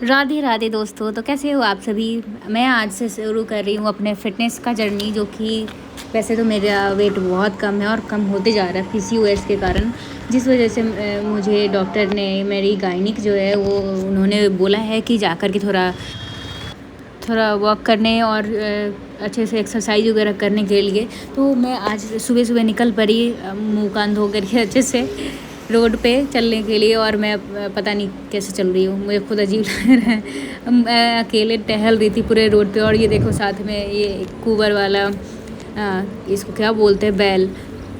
राधे राधे दोस्तों। तो कैसे हो आप सभी। मैं आज से शुरू कर रही हूँ अपने फ़िटनेस का जर्नी, जो कि वैसे तो मेरा वेट बहुत कम है और कम होते जा रहा है पीसीओएस के कारण, जिस वजह से मुझे डॉक्टर ने, मेरी गायनिक जो है वो, उन्होंने बोला है कि जाकर के थोड़ा थोड़ा वॉक करने और अच्छे से एक्सरसाइज वगैरह करने के लिए। तो मैं आज सुबह सुबह निकल पड़ी मुँह कान धो करके अच्छे से रोड पे चलने के लिए। और मैं पता नहीं कैसे चल रही हूँ, मुझे खुद अजीब लग रहा है। मैं अकेले टहल रही थी पूरे रोड पे, और ये देखो साथ में ये कुबर वाला, इसको क्या बोलते हैं, बैल।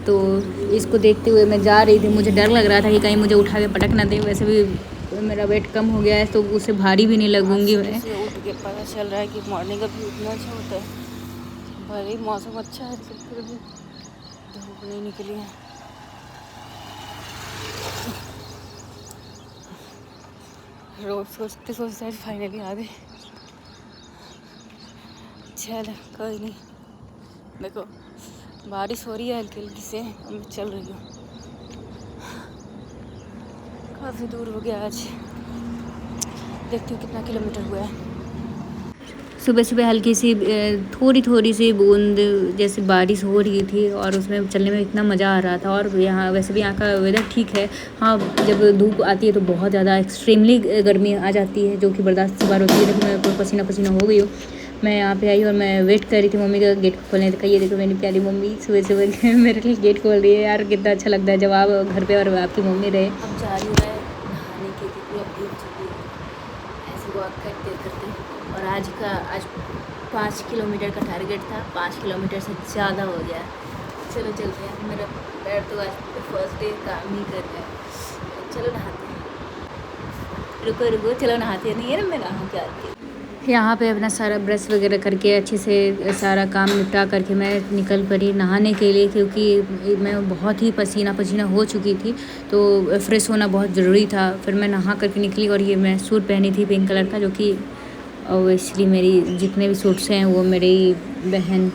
तो इसको देखते हुए मैं जा रही थी। मुझे डर लग रहा था कि कहीं मुझे उठा के पटक ना दे। वैसे भी मेरा वेट कम हो गया है तो उससे भारी भी नहीं लगूंगी मैं। उठ के पता चल रहा है कि मॉर्निंग का व्यू इतना अच्छा होता है। भले ही मौसम अच्छा है तो फिर भी धूप नहीं निकली है। रोज सोचते सोचते आज फाइनली आ गए। चल कोई नहीं, देखो बारिश हो रही है हल्की हल्की से, मैं चल रही हूँ। काफ़ी दूर हो गया आज, देखती हूँ कितना किलोमीटर हुआ है। सुबह सुबह हल्की सी थोड़ी थोड़ी सी बूंद जैसे बारिश हो रही थी, और उसमें चलने में इतना मज़ा आ रहा था। और यहाँ वैसे भी यहाँ का वेदर ठीक है। हाँ, जब धूप आती है तो बहुत ज़्यादा एक्सट्रीमली गर्मी आ जाती है, जो कि बर्दाश्त से बाहर होती है। लेकिन मैं पसीना पसीना हो गई हूँ। मैं यहाँ पे आई और मैं वेट कर रही थी मम्मी का गेट खोलने का। ये देखो मेरी प्यारी मम्मी सुबह सुबह मेरे लिए गेट खोल रही है। यार कितना अच्छा लगता है जब आप घर पे और आपकी मम्मी रहे। अब जा रही हूँ मैं नहाने के लिए, अब धूप चुकी है ऐसे वॉक करते करते। और आज 5 किलोमीटर का टारगेट था, 5 किलोमीटर से ज़्यादा हो गया। चलो चलते हैं। मेरा पैर तो आज फर्स्ट डे काम नहीं कर रहा है। चलो नहाते हैं। रुको रुको, चलो नहाते नहीं है ना, मैं नहा के आती हूँ। यहाँ पे अपना सारा ब्रश वगैरह करके अच्छे से सारा काम निपटा करके मैं निकल पड़ी नहाने के लिए, क्योंकि मैं बहुत ही पसीना पसीना हो चुकी थी। तो फ्रेश होना बहुत ज़रूरी था। फिर मैं नहा करके निकली, और ये मैं सूट पहनी थी पिंक कलर का, जो कि ओबियसली मेरी जितने भी सूट्स हैं वो मेरी बहन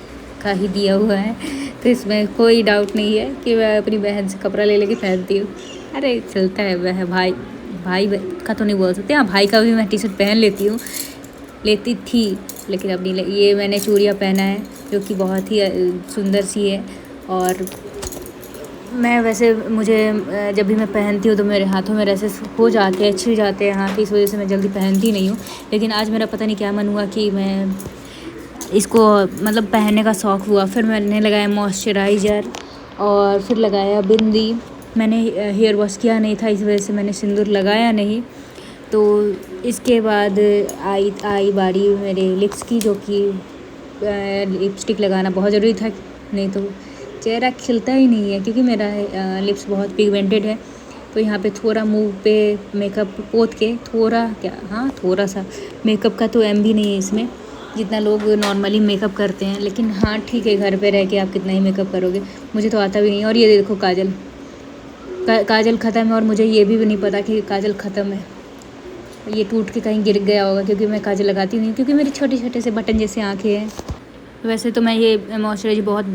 का ही दिया हुआ है। तो इसमें कोई डाउट नहीं है कि मैं अपनी बहन से कपड़ा ले लेके पहनती हूँ। अरे चलता है, वह भाई भाई का तो नहीं बोल सकते, हाँ भाई का भी मैं टी शर्ट पहन लेती थी, लेकिन अब नहीं। ये मैंने चूड़ियाँ पहना है, जो कि बहुत ही सुंदर सी है। और मैं वैसे मुझे जब भी मैं पहनती हूँ तो मेरे हाथों में ऐसे हो जाते हैं, छिल जाते हैं हाथ, इस वजह से मैं जल्दी पहनती नहीं हूँ। लेकिन आज मेरा पता नहीं क्या मन हुआ कि मैं इसको मतलब पहनने का शौक़ हुआ। फिर मैंने लगाया मॉइस्चराइज़र, और फिर लगाया बिंदी। मैंने हेयर वॉश किया नहीं था, इस वजह से मैंने सिंदूर लगाया नहीं। तो इसके बाद आई बारी मेरे लिप्स की, जो कि लिपस्टिक लगाना बहुत ज़रूरी था, नहीं तो चेहरा खिलता ही नहीं है। क्योंकि मेरा लिप्स बहुत पिगमेंटेड है। तो यहाँ पे थोड़ा मुंह पे मेकअप पोत के, थोड़ा सा मेकअप का तो एम भी नहीं है इसमें, जितना लोग नॉर्मली मेकअप करते हैं। लेकिन हाँ ठीक है, घर पे रह के आप कितना ही मेकअप करोगे, मुझे तो आता भी नहीं। और ये देखो काजल ख़त्म है, और मुझे ये भी नहीं पता कि काजल ख़त्म है। ये टूट के कहीं गिर गया होगा, क्योंकि मैं काजल लगाती नहीं, क्योंकि मेरी छोटे छोटे से बटन जैसे आँखें हैं। वैसे तो मैं ये मॉइस्चराइज़र बहुत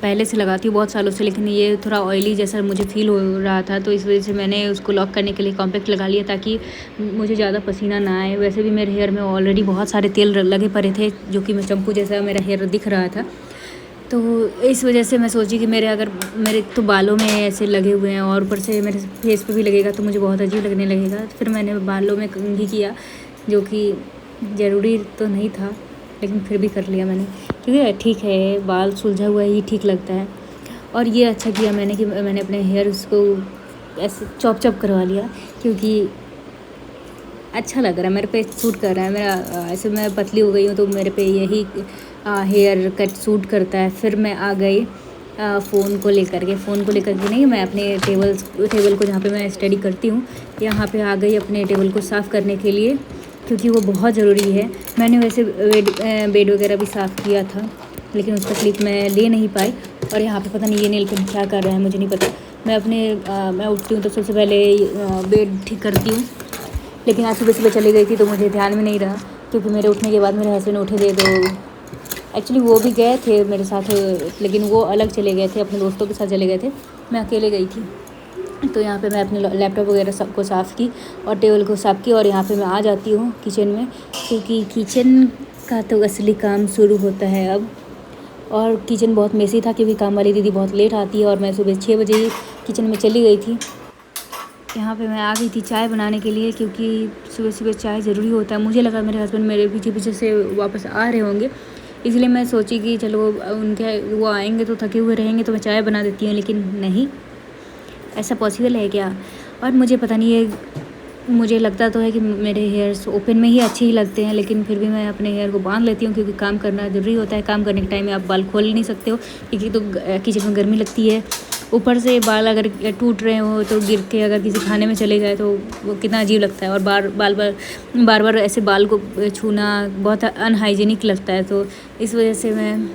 पहले से लगाती हूँ, बहुत सालों से। लेकिन ये थोड़ा ऑयली जैसा मुझे फ़ील हो रहा था, तो इस वजह से मैंने उसको लॉक करने के लिए कॉम्पैक्ट लगा लिया, ताकि मुझे ज़्यादा पसीना ना आए। वैसे भी मेरे हेयर में ऑलरेडी बहुत सारे तेल लगे पड़े थे, जो कि मैं चंपू जैसा मेरा हेयर दिख रहा था। तो इस वजह से मैं सोची कि मेरे तो बालों में ऐसे लगे हुए हैं, और ऊपर से मेरे फेस पे भी लगेगा तो मुझे बहुत अजीब लगने लगेगा। फिर मैंने बालों में कंघी किया, जो कि ज़रूरी तो नहीं था, लेकिन फिर भी कर लिया मैंने, क्योंकि ठीक है, बाल सुलझा हुआ ही ठीक लगता है। और ये अच्छा किया मैंने कि मैंने अपने हेयर उसको ऐसे चॉप करवा लिया, क्योंकि अच्छा लग रहा है, मेरे पे सूट कर रहा है। मेरा ऐसे मैं पतली हो गई हूँ तो मेरे पे यही हेयर कट सूट करता है। फिर मैं आ गई फ़ोन को लेकर के नहीं, मैं अपने टेबल को, जहाँ पे मैं स्टडी करती हूँ, यहाँ पे आ गई अपने टेबल को साफ़ करने के लिए, क्योंकि वो बहुत ज़रूरी है। मैंने वैसे बेड वगैरह भी साफ़ किया था, लेकिन उसका क्लिप मैं ले नहीं पाई। और यहाँ पे पता नहीं ये नेल पेंट क्या कर रहा है, मुझे नहीं पता। मैं उठती हूँ तो सबसे पहले बेड ठीक करती हूँ, लेकिन आज सुबह चली गई थी तो मुझे ध्यान में नहीं रहा, क्योंकि मेरे उठने के बाद मेरे हस्बैंड उठे थे। तो एक्चुअली वो भी गए थे मेरे साथ, लेकिन वो अलग चले गए थे, अपने दोस्तों के साथ चले गए थे, मैं अकेले गई थी। तो यहाँ पे मैं अपने लैपटॉप वगैरह सबको साफ़ की और टेबल को साफ़ की और यहाँ पे मैं आ जाती हूँ किचन में, क्योंकि किचन का तो असली काम शुरू होता है अब। और किचन बहुत मेसी था क्योंकि काम वाली दीदी बहुत लेट आती है और मैं सुबह 6 बजे ही किचन में चली गई थी। यहाँ पे मैं आ गई थी चाय बनाने के लिए, क्योंकि सुबह सुबह चाय ज़रूरी होता है। मुझे लगा मेरे हस्बैंड मेरे पीछे पीछे से वापस आ रहे होंगे, इसलिए मैं सोची कि चलो उनके वो आएंगे तो थके हुए रहेंगे तो मैं चाय बना देती हूँ, लेकिन नहीं, ऐसा पॉसिबल है क्या। और मुझे पता नहीं है, मुझे लगता तो है कि मेरे हेयर्स ओपन में ही अच्छे ही लगते हैं, लेकिन फिर भी मैं अपने हेयर को बांध लेती हूँ क्योंकि काम करना ज़रूरी होता है। काम करने के टाइम में आप बाल खोल नहीं सकते हो क्योंकि तो किचन में गर्मी लगती है। ऊपर से बाल अगर टूट रहे हो तो गिर के अगर किसी खाने में चले जाए तो वो कितना अजीब लगता है, और बार बार ऐसे बाल को छूना बहुत अनहाइजीनिक लगता है। तो इस वजह से मैं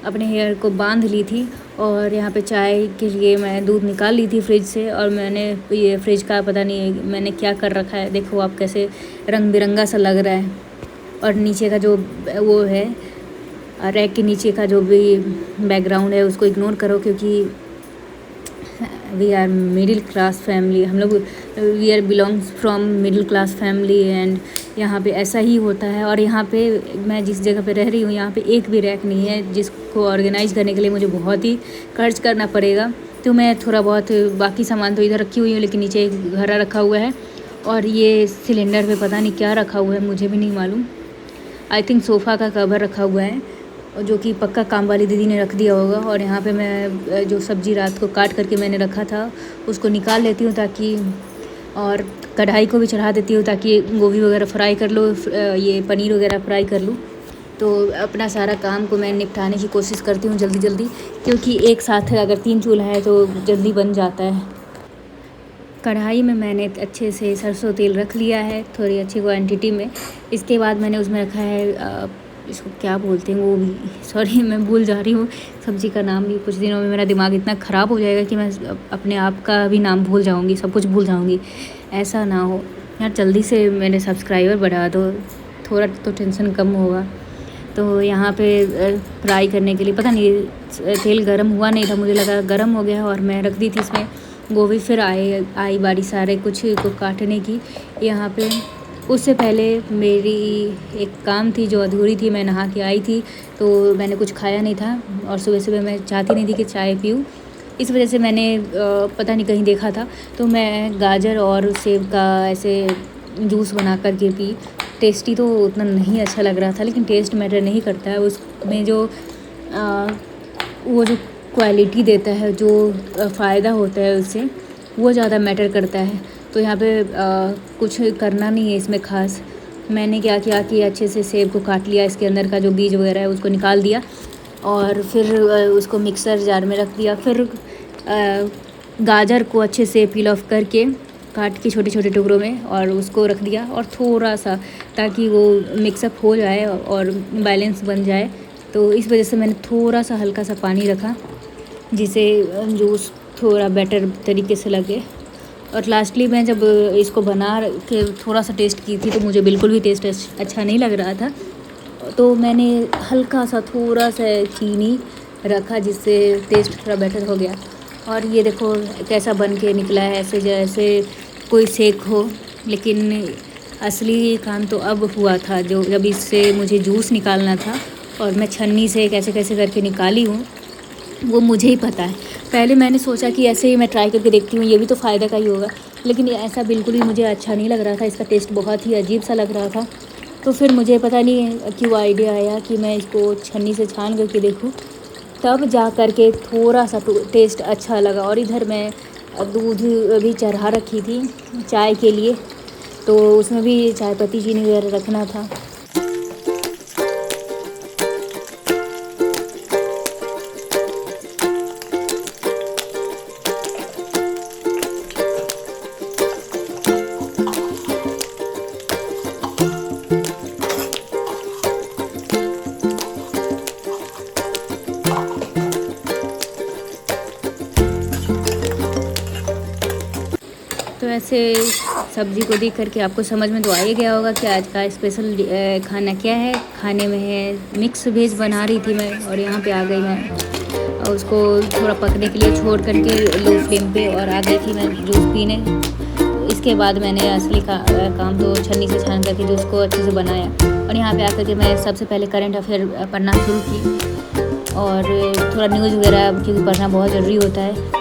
अपने हेयर को बांध ली थी। और यहाँ पे चाय के लिए मैं दूध निकाल ली थी फ्रिज से, और मैंने ये फ्रिज का पता नहीं मैंने क्या कर रखा है, देखो आप कैसे रंग बिरंगा सा लग रहा है। और नीचे का जो वो है रैक के नीचे का जो भी बैकग्राउंड है उसको इग्नोर करो, क्योंकि we are middle class family, हम लोग we are belongs from middle class family and यहाँ पे ऐसा ही होता है। और यहाँ पे मैं जिस जगह पे रह रही हूँ यहाँ पे एक भी रैक नहीं है, जिसको ऑर्गेनाइज करने के लिए मुझे बहुत ही खर्च करना पड़ेगा। तो मैं थोड़ा बहुत बाकी सामान तो इधर रखी हुई हूँ, लेकिन नीचे एक घड़ा रखा हुआ है और ये सिलेंडर पे पता नहीं क्या रखा हुआ है, मुझे भी नहीं मालूम। आई थिंक सोफ़ा का कवर रखा हुआ है, जो कि पक्का काम वाली दीदी ने रख दिया होगा। और यहाँ पे मैं जो सब्ज़ी रात को काट करके मैंने रखा था उसको निकाल लेती हूँ ताकि, और कढ़ाई को भी चढ़ा देती हूँ ताकि गोभी वगैरह फ्राई कर लो, ये पनीर वगैरह फ्राई कर लूँ। तो अपना सारा काम को मैं निपटाने की कोशिश करती हूँ जल्दी जल्दी, क्योंकि एक साथ अगर 3 चूल्हा है तो जल्दी बन जाता है। कढ़ाई में मैंने अच्छे से सरसों तेल रख लिया है थोड़ी अच्छी क्वांटिटी में। इसके बाद मैंने उसमें रखा है इसको क्या बोलते हैं वो भी, सॉरी मैं भूल जा रही हूँ सब्ज़ी का नाम भी। कुछ दिनों में मेरा दिमाग इतना ख़राब हो जाएगा कि मैं अपने आप का भी नाम भूल जाऊँगी, सब कुछ भूल जाऊँगी। ऐसा ना हो यार, जल्दी से मेरे सब्सक्राइबर बढ़ा दो, थोड़ा तो टेंशन कम होगा। तो यहाँ पे फ्राई करने के लिए पता नहीं तेल गर्म हुआ नहीं था, मुझे लगा गर्म हो गया और मैं रख दी थी इसमें गोभी। फिर आई बारी सारे कुछ को काटने की यहाँ पे। उससे पहले मेरी एक काम थी जो अधूरी थी, मैं नहा के आई थी तो मैंने कुछ खाया नहीं था और सुबह सुबह मैं चाहती नहीं थी कि चाय पीऊँ, इस वजह से मैंने पता नहीं कहीं देखा था तो मैं गाजर और सेब का ऐसे जूस बना कर के पी। टेस्टी तो उतना नहीं अच्छा लग रहा था, लेकिन टेस्ट मैटर नहीं करता है, उसमें जो वो जो क्वालिटी देता है, जो फ़ायदा होता है उससे, वो ज़्यादा मैटर करता है। तो यहाँ पे कुछ करना नहीं है इसमें ख़ास। मैंने क्या किया कि अच्छे से सेब को काट लिया, इसके अंदर का जो बीज वगैरह है उसको निकाल दिया और फिर उसको मिक्सर जार में रख दिया। फिर गाजर को अच्छे से पील ऑफ करके काट के छोटे छोटे टुकड़ों में और उसको रख दिया, और थोड़ा सा ताकि वो मिक्सअप हो जाए और बैलेंस बन जाए। तो इस वजह से मैंने थोड़ा सा हल्का सा पानी रखा जिससे जूस थोड़ा बेटर तरीके से लगे। और लास्टली मैं जब इसको बना के थोड़ा सा टेस्ट की थी तो मुझे बिल्कुल भी टेस्ट अच्छा नहीं लग रहा था, तो मैंने हल्का सा थोड़ा सा चीनी रखा जिससे टेस्ट थोड़ा बेटर हो गया। और ये देखो कैसा बन के निकला है, ऐसे जैसे कोई सेक हो। लेकिन असली काम तो अब हुआ था, जो जब इससे मुझे जूस निकालना था और मैं छन्नी से कैसे कैसे करके निकाली हूँ वो मुझे ही पता है। पहले मैंने सोचा कि ऐसे ही मैं ट्राई करके देखती हूँ, ये भी तो फ़ायदा का ही होगा, लेकिन ऐसा बिल्कुल भी मुझे अच्छा नहीं लग रहा था, इसका टेस्ट बहुत ही अजीब सा लग रहा था। तो फिर मुझे पता नहीं क्यों आइडिया आया कि मैं इसको छन्नी से छान करके देखूँ, तब जा कर के थोड़ा सा टेस्ट अच्छा लगा। और इधर मैं दूध भी चढ़ा रखी थी चाय के लिए, तो उसमें भी चाय पत्ती चीनी वगैरह रखना था। तो ऐसे सब्ज़ी को देख करके आपको समझ में तो आ ही गया होगा कि आज का स्पेशल खाना क्या है। खाने में है मिक्स वेज बना रही थी मैं, और यहाँ पे आ गई मैं उसको थोड़ा पकने के लिए छोड़ करके लो फ्लेम पे और आ गई थी मैं जूस पीने। इसके बाद मैंने असली काम तो छन्नी से छान करके जूस को अच्छे से बनाया और यहाँ पे आकर के मैं सबसे पहले करंट अफेयर पढ़ना शुरू की और थोड़ा न्यूज़ वगैरह क्योंकि पढ़ना बहुत ज़रूरी होता है।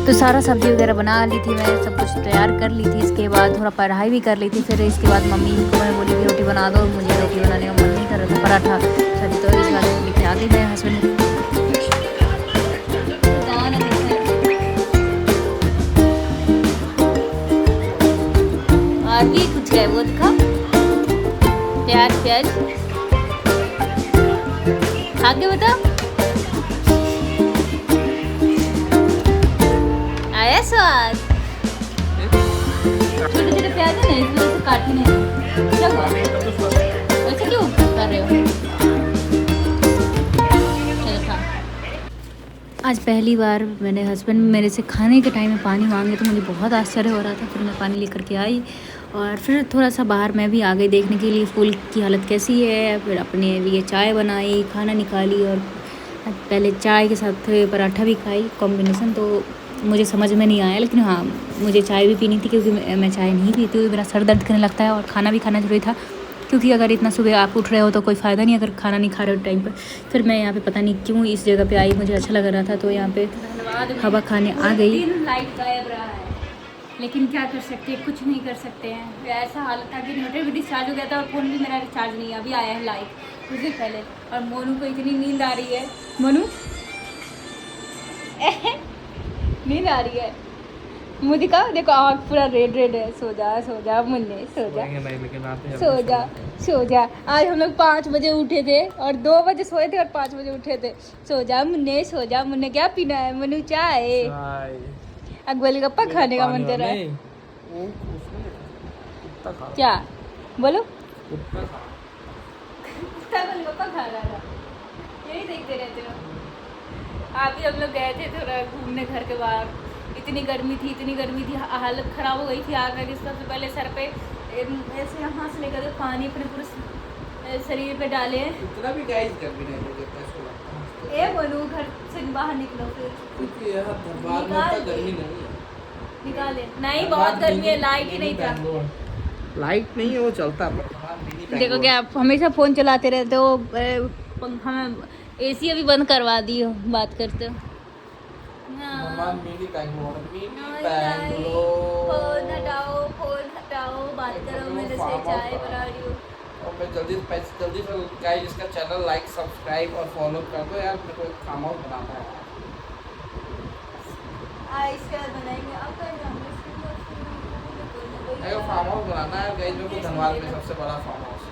तो सारा सब्ज़ी वगैरह बना ली थी, मैं सब कुछ तैयार कर ली थी। इसके बाद थोड़ा पढ़ाई भी कर ली थी। फिर इसके बाद मम्मी को मैं बोली कि रोटी बना दो, मुझे रोटी बनाने का मन नहीं कर रहा था, पराठा सॉरी। तो इस बात लेके आ गई मेरे हस्बैंड। और भी कुछ है वो दिखा, प्याज आगे बता। आया स्वाद। छोटे छोटे प्याज है ना, इसमें से काटने हैं। क्या हुआ वैसे क्यों कर रहे हो? चलो खा। आज पहली बार मैंने हस्बैंड मेरे से खाने के टाइम में पानी मांगे तो मुझे बहुत आश्चर्य हो रहा था। फिर मैं पानी लेकर के आई और फिर थोड़ा सा बाहर मैं भी आ गई देखने के लिए फूल की हालत कैसी है। फिर अपने लिए चाय बनाई, खाना निकाली और पहले चाय के साथ पराठा भी खाई। कॉम्बिनेशन तो मुझे समझ में नहीं आया, लेकिन हाँ मुझे चाय भी पीनी थी क्योंकि मैं चाय नहीं पीती हूँ, मेरा सर दर्द करने लगता है। और खाना भी खाना जरूरी था क्योंकि अगर इतना सुबह आप उठ रहे हो तो कोई फ़ायदा नहीं अगर खाना नहीं खा रहे हो टाइम पर। फिर मैं यहाँ पे पता नहीं क्यों इस जगह पे आई, मुझे अच्छा लग रहा था तो यहाँ पे हवा खाने आ गई। लाइट गायब रहा है, लेकिन क्या कर सकते हैं, कुछ नहीं कर सकते हैं। ऐसा हालत था कि इन्वर्टर भी डिस्चार्ज हो गया था और फ़ोन भी मेरा रिचार्ज नहीं है, अभी आया है लाइट कुछ देर पहले। और मोनू को इतनी नींद आ रही है, मोनू नींद आ रही है। मुँह दिखा, देखो आँख पूरा रेड है। सो जा मुन्ने, सो जा। आज हम लोग 5 बजे उठे थे और 2 बजे सोए थे और 5 बजे उठे थे। सो जा मुन्ने। क्या पीना है मनु? चाय। अब गोलगप्पा खाने का मन कर रहा है। क्या बोलो? गोलगप्पा खा रहा था, यही देखते रहते हो। अभी हम लोग गए थे थोड़ा घूमने घर के बाहर। इतनी गर्मी थी, हालत ख़राब हो गई थी। आकर सबसे पहले सर पे ऐसे यहाँ से लेकर पानी अपने पूरे शरीर पे डाले। इतना भी गाइस गर्मी नहीं है। ए बोलूँ घर से बाहर निकलो फिर, क्योंकि यहाँ धनबाद में तो गर्मी नहीं है। निकाले नहीं, बहुत गर्मी है, लाइट ही नहीं था। लाइट नहीं है वो चलता। देखो क्या आप हमेशा फ़ोन चलाते रहते हो, पंखा में AC अभी बंद करवा दी हो बात करते हो। फोन हटाओ, बात करो मेरे से, चाय बना रही हूँ। और मैं जल्दी से गाइस इसका चैनल लाइक सब्सक्राइब और फॉलो कर दो यार, मेरे को एक फार्म हाउस बनाना है। इसके बाद बनाएंगे आपका फार्म हाउस बनाना है गाइस, मेरे को धनबाद में सबसे बड़ा फार्म हाउस।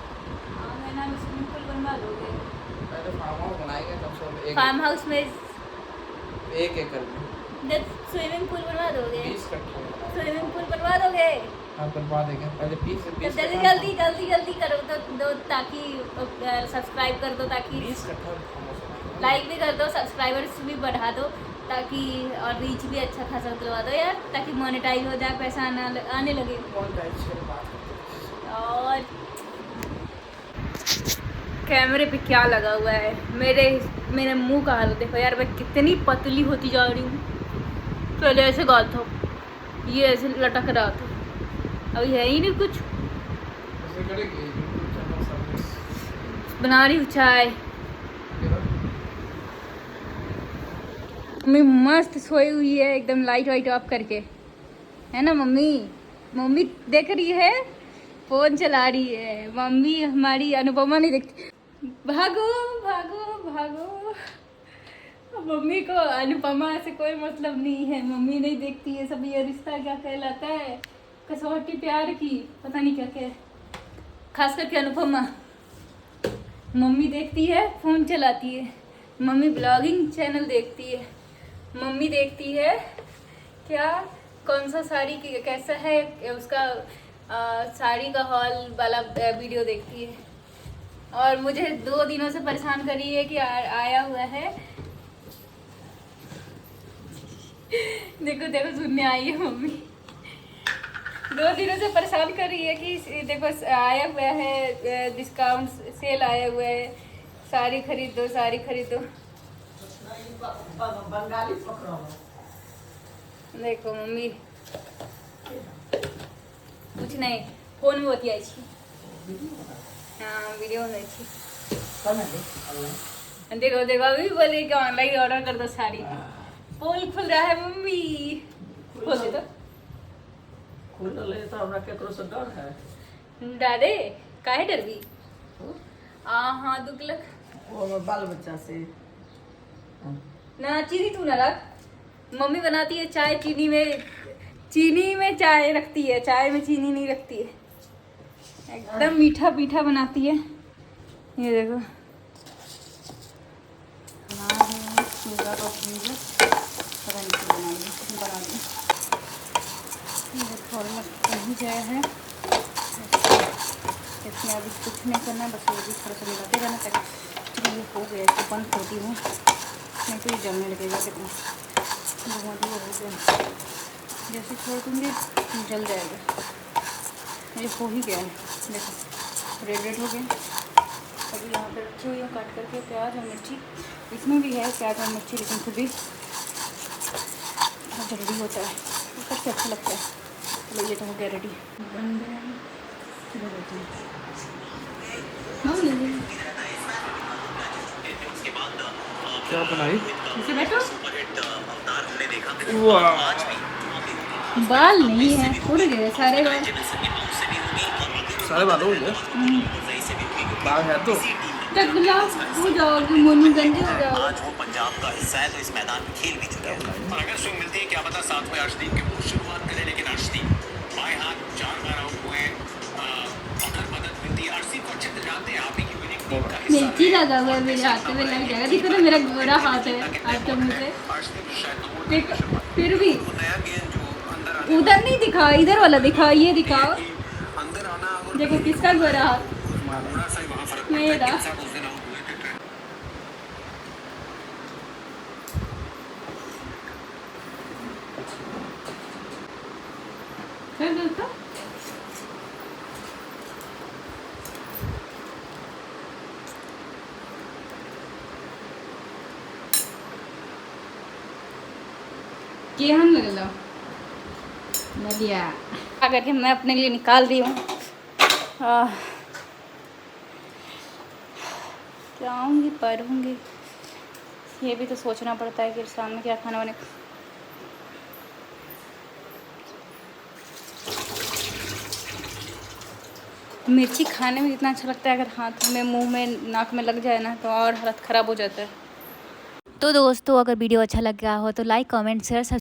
मेरा नाम स्विमिंग पूल बनवा दोगे? पहले फार्म हाउस बनाएंगे तब सब। फार्म हाउस में 1 एकड़ में स्विमिंग पूल बनवा दोगे? 20 कट्ठे स्विमिंग पूल बनवा दोगे? हाँ बनवा देंगे। पहले 20 से 20 जल्दी करो तो दो, ताकि सब्सक्राइब कर दो, ताकि 20 कट्ठा लाइक भी कर दो, सब्सक्राइबर्स भी बढ़ा दो, ताकि और रीच भी अच्छा खासा दिलवा दो यार, ताकि मोनेटाइज हो जाए, पैसा आने लगे। और कैमरे पे क्या लगा हुआ है, मेरे मुंह का हाल देखो यार, मैं कितनी पतली होती जा रही हूँ। पहले ऐसे गाल था, ये ऐसे लटक रहा था, अब है ही नहीं कुछ। बना रही हूँ चाय। मम्मी मस्त सोई हुई है एकदम, लाइट वाइट ऑफ करके, है ना मम्मी? मम्मी देख रही है, फोन चला रही है। मम्मी हमारी अनुपमा नहीं देखती। भागो भागो भागो, मम्मी को अनुपमा से कोई मतलब नहीं है, मम्मी नहीं देखती है सब। ये रिश्ता क्या कहलाता है, कसौटी प्यार की, पता नहीं क्या क्या है। खास करके अनुपमा, मम्मी देखती है, फोन चलाती है, मम्मी ब्लॉगिंग चैनल देखती है, मम्मी देखती है क्या, कौन सा साड़ी कैसा है उसका, साड़ी का हॉल वाला वीडियो देखती है। और मुझे 2 दिनों से परेशान कर रही है कि आया हुआ है, देखो देखो सुनने आई है मम्मी। 2 दिनों से परेशान कर रही है कि देखो आया हुआ है, डिस्काउंट सेल आया हुआ है, साड़ी खरीदो साड़ी खरीदो। बंगाली पकड़ो। देखो मम्मी कुछ नहीं, फोन में होती आई छी। हाँ वीडियो में छी। देखो देखो अभी बोले कि ऑनलाइन ऑर्डर कर दो साड़ी। पोल खुल रहा है मम्मी, खोल दे तो। खुल ले तो हमरा केकरो से डर है। डरे काहे डरबी? हाँ दुखलक वो बाल बच्चा से ना। चीनी तू ना रख, मम्मी बनाती है चाय चीनी में चाय रखती है, चाय में चीनी नहीं रखती है, एकदम मीठा मीठा बनाती है। ये देखो कहीं गया है, इसमें अभी कुछ नहीं करना, बस ये भी थोड़ा सा मिलाते रहना ताकि ये हो गया। इसको बंद करती हूँ, नहीं तो ये जमने लगेगा। देखो हो गया, जैसे छोड़ दूँगी जल जाएगा। ये हो ही गया है, देखो रेड हो गया। अभी यहाँ पे रखी हुई हूँ काट करके प्याज और मिर्ची, इसमें भी है प्याज और मिर्ची, लेकिन फिर भी बहुत जल्दी होता है, सबसे अच्छा लगता है। चलो ये तो हो गया रेडी, बन गया है। चलो देते हैं। क्या बनाई? इसे बैठो, बाल नहीं है, उड़ गए सारे बाल। सारे बाल हो गए, बाल है तो टकला हो जाओगे, मोनू गंजे हो जाओगे। आज वो पंजाब का हिस्सा है, तो इस मैदान में खेल भी चुका है। और अगर स्विंग मिलती है क्या पता साथ में अर्शदीप के वो शुरुआत करे, लेकिन अर्शदीप बाएं हाथ 4 बार आउट हुए। अगर मदद मिलती है अर्शदीप को अच्छे से जानते हैं, आप ही की विनिंग टीम का हिस्सा मिर्ची लगा हुआ है मेरे हाथ में, लग जाएगा। देखो ना मेरा गोरा हाथ है आज तो मुझे, देखो फिर भी नया गेंद जो अंदर उधर नहीं दिखाओ, इधर वाला दिखाओ, ये दिखाओ। अंदर आना, देखो किसका गोरा हाथ, थोड़ा सा वहाँ फर्क मेरा। उस दिन आउट हुए थे। कर दो तो। केहन लगल नदिया करके मैं अपने लिए निकाल रही हूँ। जाऊँगी पढ़ूँगी, ये भी तो सोचना पड़ता है कि सामने क्या खाना बने। मिर्ची खाने में जितना अच्छा लगता है, अगर हाथ में मुंह में नाक में लग जाए ना तो और हालत ख़राब हो जाता है। तो दोस्तों अगर वीडियो अच्छा लगा हो तो लाइक कमेंट शेयर